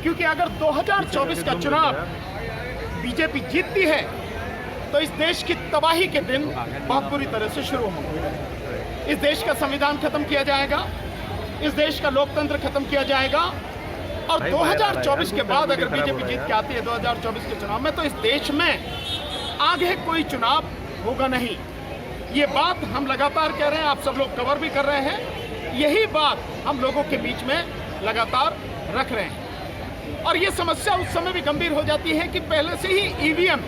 क्योंकि अगर 2024 का चुनाव बीजेपी जीतती है तो इस देश की तबाही के दिन बहुत बुरी तरह से शुरू होंगे। इस देश का संविधान खत्म किया जाएगा, इस देश का लोकतंत्र खत्म किया जाएगा और 2024 के बाद अगर बीजेपी जीत के आती है 2024 के चुनाव में, तो इस देश में आगे कोई चुनाव होगा नहीं। ये बात हम लगातार कह रहे हैं, आप सब लोग कवर भी कर रहे हैं, यही बात हम लोगों के बीच में लगातार रख रहे हैं। और ये समस्या उस समय भी गंभीर हो जाती है कि पहले से ही ईवीएम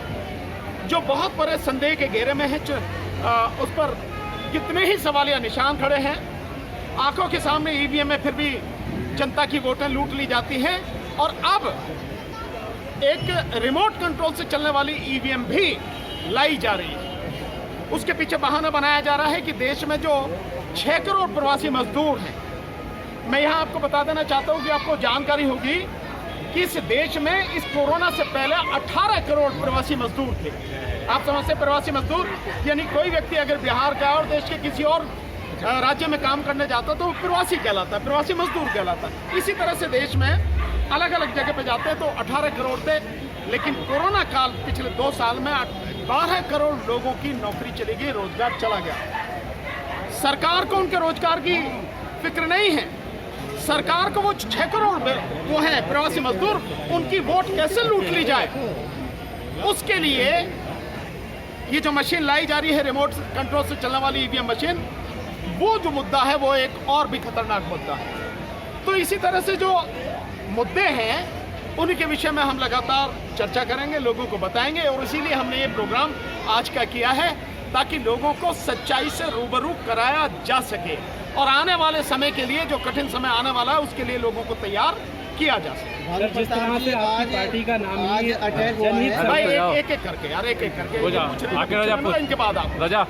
जो बहुत बड़े संदेह के घेरे में है, उस पर कितने ही सवालिया निशान खड़े हैं। आंखों के सामने ईवीएम में फिर भी जनता की वोटें लूट ली जाती हैं और अब एक रिमोट कंट्रोल से चलने वाली ईवीएम भी लाई जा रही है। उसके पीछे बहाना बनाया जा रहा है कि देश में जो 6 करोड़ प्रवासी मजदूर हैं, मैं यहाँ आपको बता देना चाहता हूँ कि आपको जानकारी होगी कि इस देश में इस कोरोना से पहले 18 करोड़ प्रवासी मजदूर थे। आप समझते हैं प्रवासी मजदूर यानी कोई व्यक्ति अगर बिहार का और देश के किसी और राज्य में काम करने जाता तो प्रवासी कहलाता है, प्रवासी मजदूर कहलाता है। इसी तरह से देश में अलग अलग जगह पे जाते हैं तो 18 करोड़ थे, लेकिन कोरोना काल पिछले 2 साल में 12 करोड़ लोगों की नौकरी चली गई, रोजगार चला गया। सरकार को उनके रोजगार की फिक्र नहीं है। सरकार को वो 6 करोड़ वो है प्रवासी मजदूर, उनकी वोट कैसे लूट ली जाए, उसके लिए ये जो मशीन लाई जा रही है रिमोट कंट्रोल से चलने वाली ईवीएम मशीन, वो जो मुद्दा है वो एक और भी खतरनाक मुद्दा है। तो इसी तरह से जो मुद्दे हैं उन्हीं के विषय में हम लगातार चर्चा करेंगे, लोगों को बताएंगे और इसीलिए हमने ये प्रोग्राम आज का किया है ताकि लोगों को सच्चाई से रूबरू कराया जा सके और आने वाले समय के लिए जो कठिन समय आने वाला है उसके लिए लोगों को तैयार किया जा सके। जिस तरह से आपकी पार्टी का नाम ही भाई एक एक करके यार एक एक करके इनके बाद आप रजा,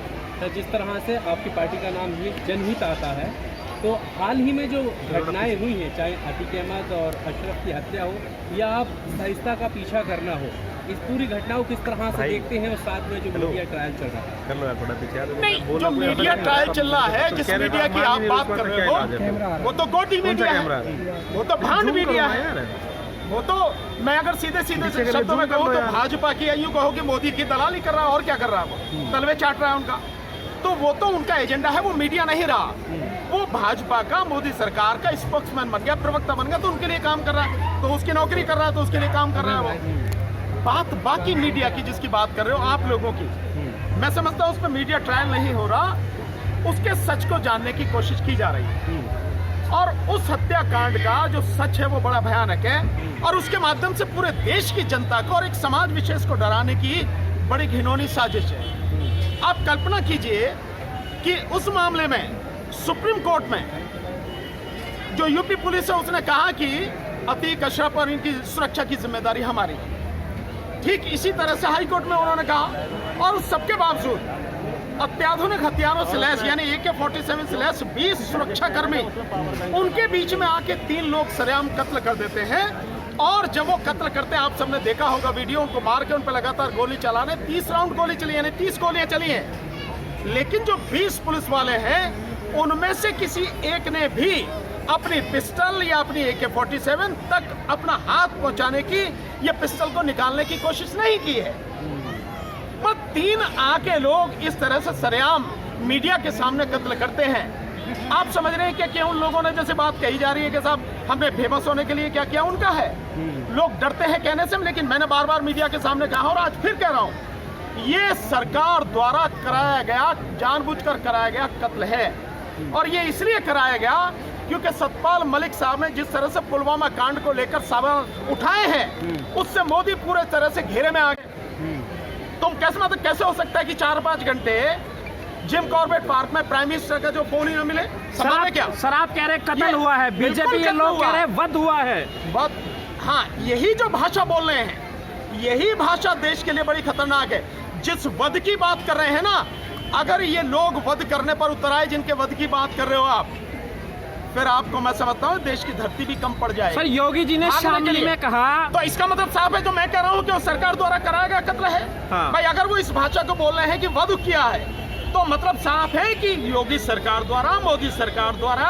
जिस तरह से आपकी पार्टी का नाम ही जनहित आता है, तो हाल ही में जो घटनाएं हुई हैं, चाहे अतीक अहमद और अशरफ की हत्या हो या आप सहिष्णुता का पीछा करना हो, इस पूरी घटनाओं को किस तरह से देखते हैं और साथ में जो मीडिया ट्रायल चल रहा है? नहीं, जो मीडिया ट्रायल चल रहा है, जिस मीडिया की आप बात कर रहे हो वो तो गोटी मीडिया है, वो तो भांड मीडिया है, वो तो मैं अगर सीधे सीधे शब्दों में कहूँ तो भाजपा की यूँ कहो कि मोदी की दलाली कर रहा है और क्या कर रहा है, वो तलवे चाट रहा है उनका। तो वो तो उनका एजेंडा है, वो मीडिया नहीं रहा, वो भाजपा का मोदी सरकार का स्पोक्समैन बन गया, प्रवक्ता बन गया, तो उनके लिए काम कर रहा है, तो उसकी नौकरी कर रहा है तो उसके लिए काम कर रहा है वो। बात बाकी मीडिया की जिसकी बात कर रहे हो आप लोगों की, मैं समझता हूँ उस पर मीडिया ट्रायल नहीं हो रहा, उसके सच को जानने की कोशिश की जा रही है और उस हत्याकांड का जो सच है वो बड़ा भयानक है और उसके माध्यम से पूरे देश की जनता को और एक समाज विशेष को डराने की बड़ी घिनौनी साजिश है। आप कल्पना कीजिए कि उस मामले में सुप्रीम कोर्ट में जो यूपी पुलिस है उसने कहा कि अतीक अशरफ और इनकी सुरक्षा की जिम्मेदारी हमारी, ठीक इसी तरह से हाई कोर्ट में उन्होंने कहा और उस सबके बावजूद अत्याधुनिक हथियारों से लैस यानी AK-47 से लैस 20 सुरक्षाकर्मी उनके बीच में आके 3 लोग सरेआम कत्ल कर देते हैं और जब वो कत्ल करते हैं, आप सबने देखा होगा वीडियो, उनको मार के उन पर लगातार गोली चलाने, 30 राउंड गोली चली यानी 30 गोलियां चली हैं, लेकिन जो 20 पुलिस वाले हैं उनमें से किसी एक ने भी अपनी पिस्टल या अपनी AK-47 तक अपना हाथ पहुंचाने की या पिस्टल को निकालने की कोशिश नहीं की है। पर 3 आके लोग इस तरह से सरेआम मीडिया के सामने कत्ल करते हैं। आप समझ रहे हैं कि उन लोगों ने जैसे बात कही जा रही है कि साहब हमने फेमस होने के लिए क्या किया, उनका है, लोग डरते हैं कहने से, लेकिन मैंने बार बार मीडिया के सामने कहा और आज फिर कह रहा हूं, ये सरकार द्वारा कराया गया, जानबूझकर कराया गया कत्ल है और ये इसलिए कराया गया क्योंकि सतपाल मलिक साहब ने जिस तरह से पुलवामा कांड को लेकर सवाल उठाए हैं उससे मोदी पूरे तरह से घेरे में आ गए। तुम कैसे हो सकता है कि 4-5 घंटे जिम कॉर्बेट पार्क में प्राइम मिनिस्टर का जो फोन ही न मिले? सर क्या सर आप कह रहे कत्ल हुआ है, बीजेपी के लोग कह रहे वध हुआ है। वध, हाँ, यही जो भाषा बोल रहे हैं, यही भाषा देश के लिए बड़ी खतरनाक है। जिस वध की बात कर रहे हैं ना, अगर ये लोग वध करने पर उतर आए जिनके वध की बात कर रहे हो आप, फिर आपको मैं समझता हूँ देश की धरती भी कम पड़ जाएगी। सर योगी जी ने शामली में कहा, तो इसका मतलब साफ है जो मैं कह रहा हूँ कि वो सरकार द्वारा कराया गया कत्ल है। हाँ। भाई अगर वो इस भाषा को बोल रहे हैं कि वध किया है तो मतलब साफ है कि योगी सरकार द्वारा, मोदी सरकार द्वारा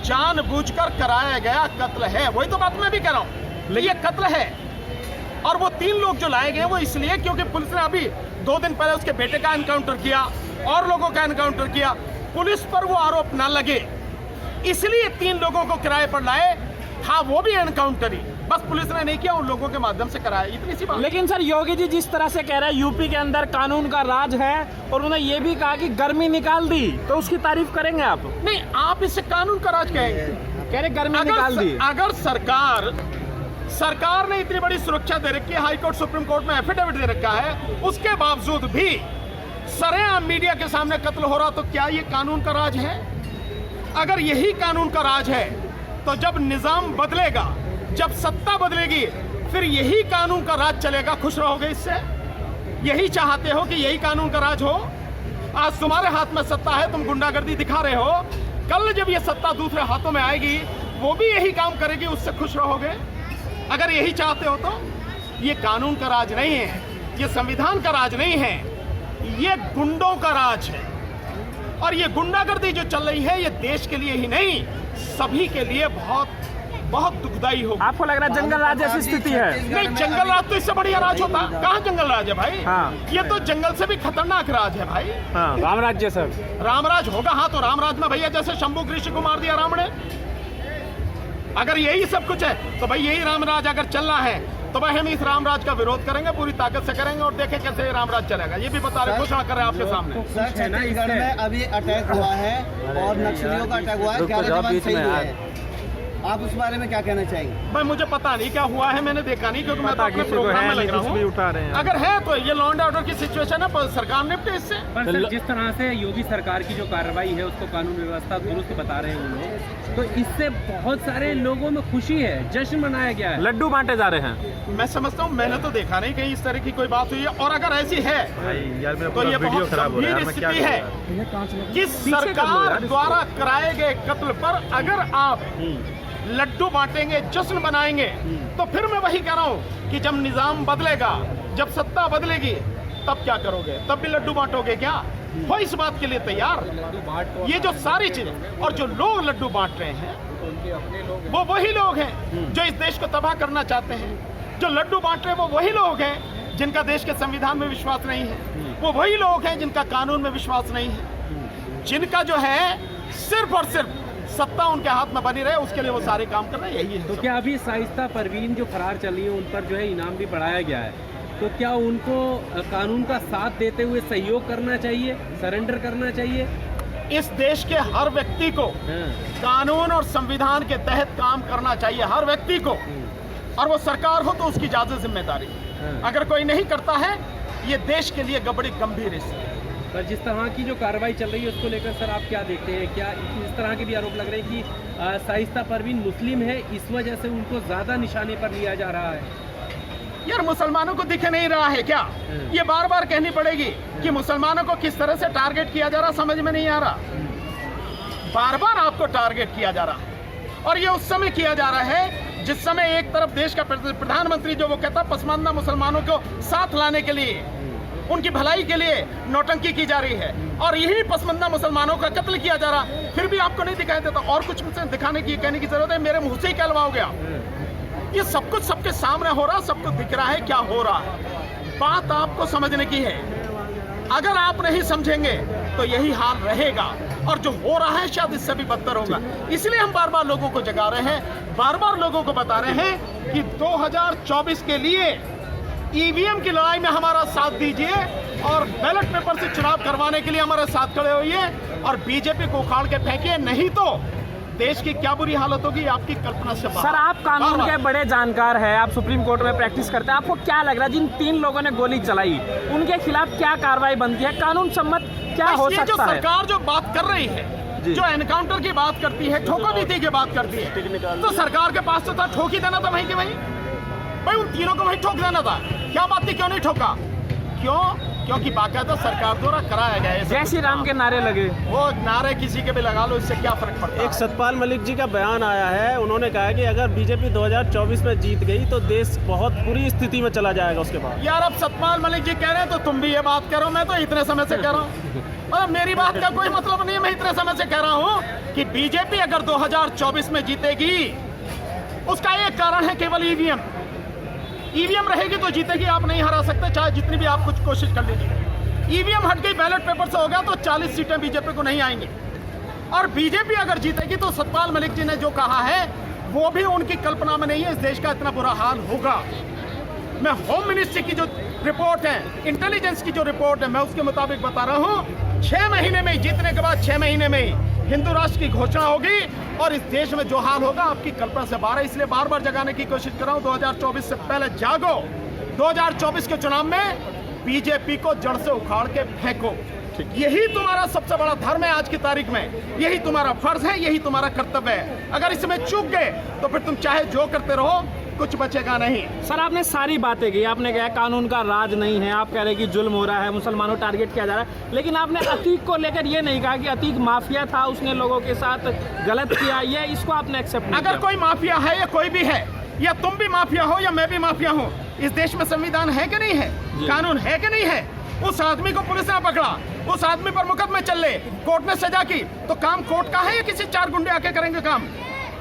जानबूझकर कराया गया कत्ल है। वही तो बात मैं भी कह रहा हूँ। ये कत्ल है। और वो 3 लोग जो लाए गए वो इसलिए क्योंकि पुलिस ने अभी 2 दिन पहले उसके बेटे का एनकाउंटर किया और लोगों का एनकाउंटर किया, पुलिस पर वो आरोप ना लगे इसलिए 3 लोगों को किराए पर लाए। हाँ, वो भी एनकाउंटर ही, बस पुलिस ने नहीं किया, उन लोगों के माध्यम से कराया, इतनी सी बात। लेकिन सर योगी जी जिस तरह से कह रहे हैं यूपी के अंदर कानून का राज है और उन्होंने ये भी कहा कि गर्मी निकाल दी, तो उसकी तारीफ करेंगे आप? नहीं, आप इसे कानून का राज कहेंगे? कह रहे गर्मी निकाल दी। अगर सरकार ने इतनी बड़ी सुरक्षा दे रखी है, हाई कोर्ट सुप्रीम कोर्ट में एफिडेविट दे रखा है, उसके बावजूद भी सरेआम मीडिया के सामने कत्ल हो रहा, तो क्या ये कानून का राज है? अगर यही कानून का राज है तो जब निजाम बदलेगा, जब सत्ता बदलेगी, फिर यही कानून का राज चलेगा। खुश रहोगे इससे? यही चाहते हो कि यही कानून का राज हो? आज तुम्हारे हाथ में सत्ता है, तुम गुंडागर्दी दिखा रहे हो, कल जब ये सत्ता दूसरे हाथों में आएगी वो भी यही काम करेगी, उससे खुश रहोगे? अगर यही चाहते हो तो ये कानून का राज नहीं है, ये संविधान का राज नहीं है, ये गुंडों का राज है। और ये गुंडागर्दी जो चल रही है ये देश के लिए ही नहीं, सभी के लिए बहुत बहुत दुखदाई होगा। आपको लग रहा है जंगल राज ऐसी स्थिति है? नहीं, जंगल राज तो इससे बढ़िया राज होता। कहाँ जंगल राज है भाई? हाँ। ये तो जंगल से भी खतरनाक राज है भाई। हाँ, राम राज्य सर। रामराज होगा। हाँ, तो रामराज में भैया जैसे शंभू ऋषि को मार दिया राम ने, अगर यही सब कुछ है तो भाई यही रामराज अगर चल रहा है तो भाई हम इस रामराज का विरोध करेंगे, पूरी ताकत से करेंगे और देखें कैसे रामराज चलेगा। ये भी बता रहे, घोषणा कर रहे हैं आपके सामने। सर, छत्तीसगढ़ में अभी अटैक हुआ है और नक्सलियों का अटैक हुआ है, 11 जवान शहीद हुए हैं। आप उस बारे में क्या कहना चाहेंगे? भाई मुझे पता नहीं क्या हुआ है, मैंने देखा नहीं क्योंकि मैं तो अपने प्रोग्राम में लग रहा हूँ। उठा रहे हैं। अगर है तो ये लॉ एंड ऑर्डर की सिचुएशन है, पर सरकार निपटे इससे। पर सर जिस तरह से योगी सरकार की जो कार्रवाई है उसको कानून व्यवस्था दुरुस्त बता रहे हैं वो लोग, तो इससे बहुत सारे लोगों में खुशी है, जश्न मनाया गया है, लड्डू बांटे जा रहे हैं। मैं समझता हूँ, मैंने तो देखा नहीं कहीं इस तरह की कोई बात हुई है। और अगर ऐसी है तो ये बहुत गंभीर स्थिति है कि सरकार द्वारा कराए गए कत्ल पर अगर आप लड्डू बांटेंगे, जश्न बनाएंगे, तो फिर मैं वही कह रहा हूँ कि जब निजाम बदलेगा, जब सत्ता बदलेगी, तब क्या करोगे? तब भी लड्डू बांटोगे क्या? हो इस बात के लिए तैयार? ये जो सारी चीजें और जो लोग लड्डू बांट रहे हैं वो वही लोग हैं जो इस देश को तबाह करना चाहते हैं। जो लड्डू बांट रहे हैं वो वही लोग हैं जिनका देश के संविधान में विश्वास नहीं है, वो वही लोग हैं जिनका कानून में विश्वास नहीं है, जिनका जो है सिर्फ और सिर्फ सत्ता उनके हाथ में बनी रहे, उसके लिए वो सारे काम कर रहे हैं। यही है। तो क्या अभी शाइस्ता परवीन जो फरार चली है उन पर जो है इनाम भी बढ़ाया गया है, तो क्या उनको कानून का साथ देते हुए सहयोग करना चाहिए, सरेंडर करना चाहिए? इस देश के हर व्यक्ति को कानून और संविधान के तहत काम करना चाहिए, हर व्यक्ति को। और वो सरकार हो तो उसकी ज्यादा जिम्मेदारी। अगर कोई नहीं करता है, ये देश के लिए बड़ी गंभीर स्थिति है। पर जिस तरह की जो कार्रवाई चल रही है उसको लेकर सर आप क्या देखते हैं? क्या इस तरह के भी आरोप लग रहे हैं कि शाइस्ता परवीन मुस्लिम है, इस वजह से उनको ज्यादा निशाने पर लिया जा रहा है? यार, मुसलमानों को दिख नहीं रहा है क्या? ये बार बार कहनी पड़ेगी कि मुसलमानों को किस तरह से टारगेट किया जा रहा, समझ में नहीं आ रहा। बार बार आपको टारगेट किया जा रहा है और ये उस समय किया जा रहा है जिस समय एक तरफ देश का प्रधानमंत्री जो वो कहता पसमानदा मुसलमानों को साथ लाने के लिए, उनकी भलाई के लिए नौटंकी की जा रही है, और यही पसमानदा मुसलमानों का कत्ल किया जा रहा, फिर भी आपको नहीं दिखाई देता। और कुछ मुझसे दिखाने की, कहने की जरूरत है? मेरे मुंह से ही कहलवा हो गया। ये सब कुछ सबके सामने हो रहा, सबको दिख रहा है क्या हो रहा है। बात आपको समझने की है। अगर आप नहीं समझेंगे तो यही हाल रहेगा, और जो हो रहा है शायद इससे भी बदतर होगा। इसलिए हम बार बार लोगों को जगा रहे हैं, बार बार लोगों को बता रहे हैं कि 2024 के लिए ईवीएम की लड़ाई में हमारा साथ दीजिए और बैलेट पेपर से चुनाव करवाने के लिए हमारे साथ खड़े होइए और बीजेपी को उखाड़ के फेंकिए, नहीं तो देश की क्या बुरी हालत होगी आपकी कल्पना से बाहर। सर, आप कानून के बड़े जानकार हैं, आप सुप्रीम कोर्ट में प्रैक्टिस करते हैं, आपको क्या लग रहा है जिन 3 लोगों ने गोली चलाई उनके खिलाफ क्या कार्रवाई बनती है, कानून सम्मत क्या हो सकता है? जो सरकार जो बात कर रही है, जो एनकाउंटर की बात करती है, ठोका नीति की बात करती है, तो सरकार के पास तो था ठोक ही देना था वहीं के वहीं। भाई उन तीनों को वहीं ठोक देना था। क्या बात थी, क्यों नहीं ठोका? क्यों? क्योंकि बाकायदा सरकार द्वारा कराया गया है। जय श्री राम के नारे लगे, वो नारे किसी के भी लगा लो, इससे क्या फर्क पड़ता है? एक सतपाल मलिक जी का बयान आया है, उन्होंने कहा है कि अगर बीजेपी 2024 में जीत गई तो देश बहुत बुरी स्थिति में चला जाएगा उसके बाद। यार, अब सतपाल मलिक जी कह रहे हैं तो तुम भी ये बात करो, मैं तो इतने समय से कह रहा हूँ। मतलब मेरी बात का कोई मतलब नहीं है, मैं इतने समय से कह रहा हूँ कि बीजेपी अगर 2024 में जीतेगी उसका एक कारण है केवल ईवीएम। ईवीएम रहेगी तो जीतेगी, आप नहीं हरा सकते चाहे जितनी भी आप कुछ कोशिश कर लीजिए। ईवीएम हट गई, बैलेट पेपर से हो गया तो 40 सीटें बीजेपी को नहीं आएंगी। और बीजेपी अगर जीतेगी तो सतपाल मलिक जी ने जो कहा है वो भी उनकी कल्पना में नहीं है। इस देश का इतना बुरा हाल होगा। मैं होम मिनिस्ट्री की जो रिपोर्ट है, इंटेलिजेंस की जो रिपोर्ट है, मैं उसके मुताबिक बता रहा हूं 6 महीने में जीतने के बाद 6 महीने में ही हिंदू राष्ट्र की घोषणा होगी और इस देश में जो हाल होगा आपकी कल्पना से बाहर है। इसलिए बार बार जगाने की कोशिश कर रहा हूं, 2024 से पहले जागो। 2024 के चुनाव में बीजेपी को जड़ से उखाड़ के फेंको। यही तुम्हारा सबसे बड़ा धर्म है आज की तारीख में, यही तुम्हारा फर्ज है, यही तुम्हारा कर्तव्य है। अगर इसमें चूक गए तो फिर तुम चाहे जो करते रहो, कुछ बचेगा नहीं। सर आपने सारी बातें की, आपने कहा कानून का राज नहीं है, आप कह रहे हैं कि जुल्म हो रहा है, मुसलमानों टारगेट किया जा रहा है, लेकिन आपने अतीक को लेकर ये नहीं कहा कि अतीक माफिया था, उसने लोगों के साथ गलत किया, ये इसको आपने एक्सेप्ट नहीं किया। अगर कोई माफिया है या कोई भी है, या तुम भी माफिया हो या मैं भी माफिया हूँ, इस देश में संविधान है कि नहीं है, कानून है कि नहीं है? उस आदमी को पुलिस ने पकड़ा, उस आदमी पर मुकदमे चल रहे, कोर्ट ने सजा की, तो काम कोर्ट का है या किसी 4 गुंडे आके करेंगे काम?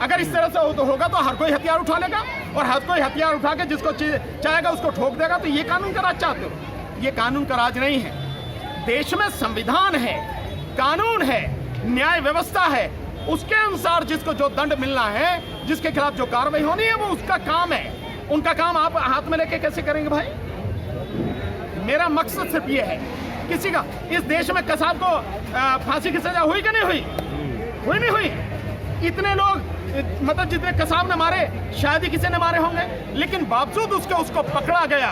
अगर इस तरह से होगा तो हर कोई हथियार उठा लेगा और हर कोई हथियार उठा के जिसको चाहेगा उसको ठोक देगा। तो ये कानून का राज चाहते हो? ये कानून का राज नहीं है। देश में संविधान है, कानून है, न्याय व्यवस्था है, उसके अनुसार जिसको जो दंड मिलना है, जिसके खिलाफ जो कार्रवाई होनी है, वो उसका काम है। उनका काम आप हाथ में लेके कैसे करेंगे भाई? मेरा मकसद सिर्फ ये है, किसी का इस देश में कसाब को फांसी की सजा हुई कि नहीं हुई? हुई नहीं हुई? इतने लोग मतलब जितने कसाब ने मारे शायद ही किसी ने मारे होंगे, लेकिन बावजूद उसको पकड़ा गया,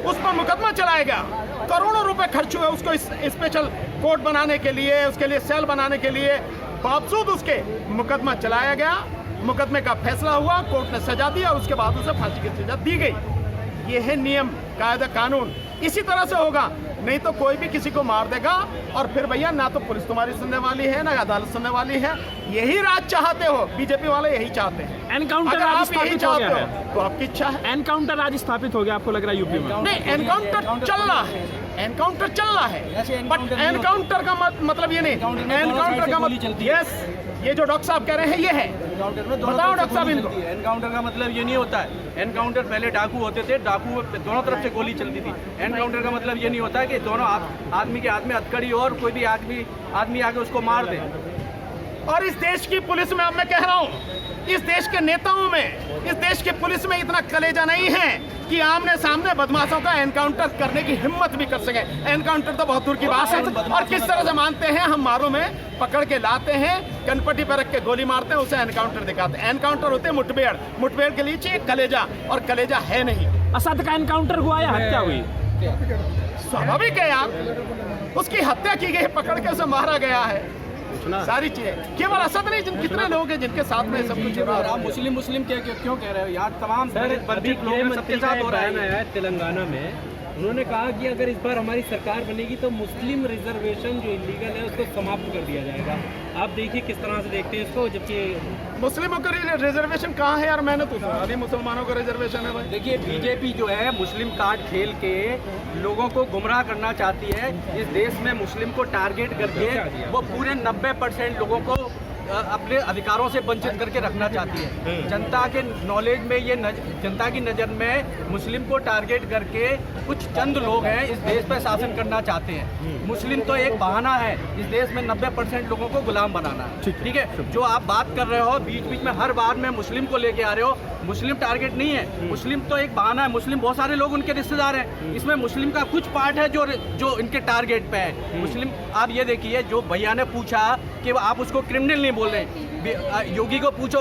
उस पर मुकदमा चलाया गया, करोड़ों रुपए खर्च हुए उसको स्पेशल कोर्ट बनाने के लिए, उसके लिए सेल बनाने के लिए, बावजूद उसके मुकदमा चलाया गया, मुकदमे का फैसला हुआ, कोर्ट ने सजा दी और उसके बाद उसे फांसी की सजा दी गई। ये है नियम, कायदा, कानून। इसी तरह से होगा, नहीं तो कोई भी किसी को मार देगा और फिर भैया ना तो पुलिस तुम्हारी सुनने वाली है ना अदालत सुनने वाली है। यही राज चाहते हो, बीजेपी वाले यही चाहते हैं। एनकाउंटर आज स्थापित हो गया है तो आपकी इच्छा है। एनकाउंटर आज स्थापित हो गया, आपको लग रहा है यूपी में? नहीं, एनकाउंटर चल रहा है, एनकाउंटर चल रहा है, बट एनकाउंटर का मतलब ये नहीं, एनकाउंटर का मतलब यस, ये जो डॉक्टर साहब कह रहे हैं ये है। बताओ डॉक्टर साहब इनको। एनकाउंटर का मतलब ये नहीं होता है। एनकाउंटर पहले डाकू होते थे, डाकू दोनों तरफ से गोली चलती थी। एनकाउंटर का मतलब ये नहीं होता है कि दोनों आदमी के हाथ में हथकड़ी और कोई भी आदमी आके उसको मार दे। और इस देश की पुलिस में, अब मैं कह रहा हूँ, इस देश के नेताओं में, इस देश की पुलिस में इतना कलेजा नहीं है कि आमने सामने बदमाशों का एनकाउंटर करने की हिम्मत भी कर सके। एनकाउंटर तो बहुत दूर की बात है। और किस तरह से मानते हैं, हम मारों में पकड़ के लाते हैं, कनपट्टी पर रख के गोली मारते हैं, उसे एनकाउंटर दिखाते हैं। एनकाउंटर होते हैं मुठभेड़, मुठभेड़ के लिए चाहिए कलेजा, और कलेजा है नहीं। असद का एनकाउंटर हुआ या हत्या हुई? स्वाभाविक है यार, उसकी हत्या की गई, पकड़ के उसे मारा गया है। सारी चीजें, केवल असद नहीं, जितने लोग हैं जिनके साथ में सब कुछ। आप मुस्लिम क्यों कह रहे हो यार? तमाम बंदित लोग हैं, सबके साथ हो रहा है। तेलंगाना में उन्होंने कहा कि अगर इस बार हमारी सरकार बनेगी तो मुस्लिम रिजर्वेशन जो इलीगल है उसको समाप्त कर दिया जाएगा। आप देखिए किस तरह से देखते हैं इसको, जबकि मुस्लिमों का रिजर्वेशन कहाँ है यार? मैंने तो सुना नहीं मुसलमानों का रिजर्वेशन है भाई। देखिए, बीजेपी जो है मुस्लिम कार्ड खेल के लोगों को गुमराह करना चाहती है। इस देश में मुस्लिम को टारगेट करके वो पूरे 90% लोगों को अपने अधिकारों से वंचित करके रखना चाहती है। जनता के नॉलेज में ये जनता की नज़र में मुस्लिम को टारगेट करके कुछ चंद लोग हैं इस देश पर शासन करना चाहते हैं। मुस्लिम तो एक बहाना है इस देश में 90% लोगों को गुलाम बनाना। ठीक है, जो आप बात कर रहे हो बीच बीच में हर बार में मुस्लिम को लेके आ रहे हो, मुस्लिम टारगेट नहीं है। मुस्लिम तो एक बहाना है। मुस्लिम बहुत सारे लोग उनके रिश्तेदार हैं, इसमें मुस्लिम का कुछ पार्ट है जो इनके टारगेट पे है। मुस्लिम, आप ये देखिए, जो भैया ने पूछा कि आप उसको क्रिमिनल नहीं बोल रहे, योगी को पूछो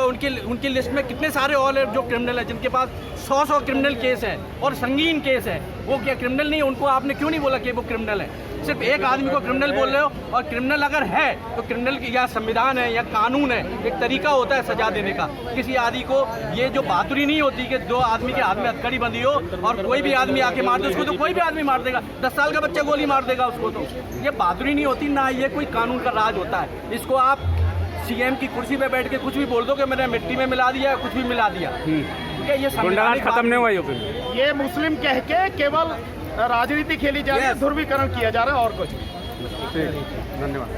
उनकी लिस्ट में कितने सारे और जो क्रिमिनल है, जिनके पास 100 क्रिमिनल केस है और संगीन केस है, वो क्या क्रिमिनल नहीं है? उनको आपने क्यों नहीं बोला कि वो क्रिमिनल है? सिर्फ एक आदमी को क्रिमिनल बोल रहे हो, और क्रिमिनल अगर है तो क्रिमिनल की या संविधान है या कानून है, एक तरीका होता है सजा देने का। किसी आदमी को ये जो बहादुरी नहीं होती कि दो आदमी के हाथ में हथकड़ी बंधी हो और कोई भी आदमी आके मार दे उसको, तो कोई भी आदमी मार देगा, 10 साल का बच्चा गोली मार देगा उसको। तो ये बहादुरी नहीं होती ना, ये कोई कानून का राज होता है। इसको आप सीएम की कुर्सी पे बैठ के कुछ भी बोल दो कि मैंने मिट्टी में मिला दिया, कुछ भी मिला दिया, ठीक है? ये संविधान खत्म नहीं हुआ यूपी में। ये मुस्लिम कह के केवल राजनीति खेली जा रही है, ध्रुवीकरण किया जा रहा है और कुछ। धन्यवाद।